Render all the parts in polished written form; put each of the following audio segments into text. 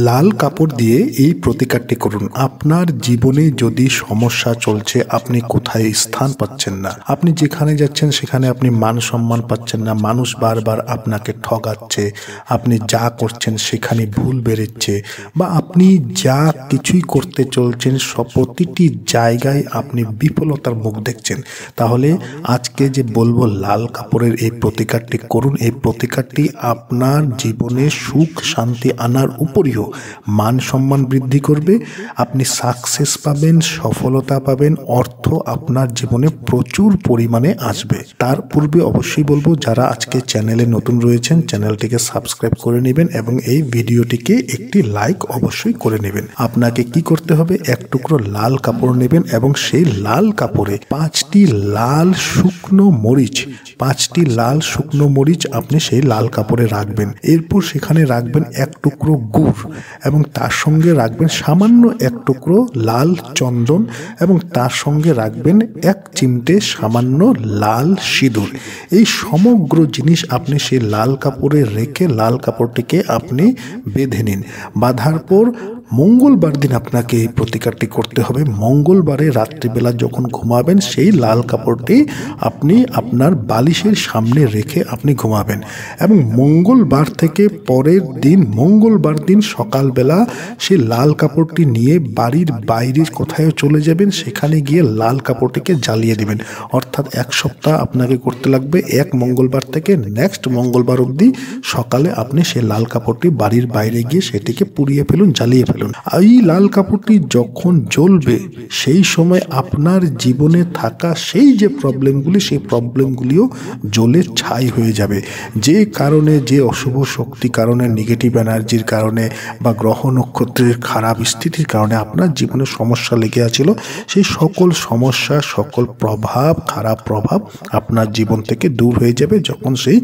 লাল কাপড় দিয়ে এই প্রতিকারটি করুন। আপনার জীবনে যদি সমস্যা চলছে, আপনি কোথায় স্থান পাচ্ছেন না, আপনি যেখানে যাচ্ছেন সেখানে আপনি মান সম্মান পাচ্ছেন না, মানুষ বারবার আপনাকে ঠগাচ্ছে, আপনি যা করছেন সেখানে ভুল বেরোচ্ছে, বা আপনি যা কিছুই করতে চলছেন প্রতিটি জায়গায় আপনি বিফলতার মুখ দেখছেন, তাহলে আজকে যে বলবো লাল কাপড়ের এই প্রতিকারটি করুন। এই প্রতিকারটি আপনার জীবনে সুখ শান্তি আনার উপরিও মান সম্মান বৃদ্ধি করবে, আপনি সাকসেস পাবেন, সফলতা পাবেন, অর্থ আপনার জীবনে প্রচুর পরিমাণে আসবে। তার পূর্বে অবশ্যই বলবো, যারা আজকে চ্যানেলে নতুন রয়েছেন চ্যানেলটিকে সাবস্ক্রাইব করে নেবেন এবং এই ভিডিওটিকে একটি লাইক অবশ্যই করে নেবেন। আপনাকে কি করতে হবে, এক টুকরো লাল কাপড় নেবেন এবং সেই লাল কাপড়ে 5টি লাল শুকনো মরিচ আপনি সেই লাল কাপড়ে রাখবেন। এরপর সেখানে রাখবেন এক টুকরো গুড় এবং তার সঙ্গে রাখবেন সামান্য এক টুকরো লাল চন্দন এবং তার সঙ্গে রাখবেন 1 চিমটে সামান্য লাল সিঁদুর। এই সমগ্র জিনিস আপনি সেই লাল কাপড়ে রেখে লাল কাপড়টিকে আপনি বেঁধে নিন। বাঁধার পর মঙ্গলবার দিন আপনাকে এই প্রতিকারটি করতে হবে। মঙ্গলবারে রাত্রিবেলা যখন ঘুমাবেন সেই লাল কাপড়টি আপনি আপনার বালিশের সামনে রেখে আপনি ঘুমাবেন এবং মঙ্গলবার থেকে পরের দিন মঙ্গলবার দিন সকালবেলা সেই লাল কাপড়টি নিয়ে বাড়ির বাইরের কোথাও চলে যাবেন, সেখানে গিয়ে লাল কাপড়টিকে জ্বালিয়ে দেবেন। অর্থাৎ 1 সপ্তাহ আপনাকে করতে লাগবে। 1 মঙ্গলবার থেকে নেক্সট মঙ্গলবার অবধি সকালে আপনি সেই লাল কাপড়টি বাড়ির বাইরে গিয়ে সেটিকে পুড়িয়ে ফেলুন, জ্বালিয়ে ফেলুন। এই লাল কাপড়টি যখন জ্বলবে সেই সময় আপনার জীবনে থাকা সেই যে প্রবলেমগুলি, সেই প্রবলেমগুলিও জ্বলে ছাই হয়ে যাবে। যে কারণে, যে অশুভ শক্তি কারণে, নেগেটিভ এনার্জির কারণে বা গ্রহ নক্ষত্রের খারাপ স্থিতির কারণে আপনার জীবনে সমস্যা লেগে আছিল, সেই সকল সমস্যা, সকল প্রভাব, খারাপ প্রভাব আপনার জীবন থেকে দূর হয়ে যাবে যখন সেই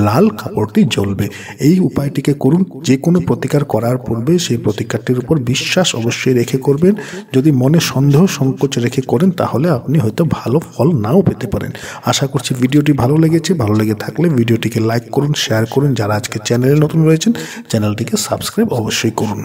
লাল কাপড়টি জ্বলবে। এই উপায়টিকে করুন। যে কোনো প্রতিকার করার পূর্বে সেই প্রতিকারটির উপর বিশ্বাস অবশ্যই রেখে করবেন। যদি মনে সন্দেহ সংকোচ রেখে করেন তাহলে আপনি হয়তো ভালো ফল নাও পেতে পারেন। আশা করছি ভিডিওটি ভালো লেগেছে। ভালো লেগে থাকলে ভিডিওটিকে লাইক করুন, শেয়ার করুন। যারা আজকে চ্যানেলে নতুন রয়েছেন চ্যানেলটিকে সাবস্ক্রাইব অবশ্যই করুন।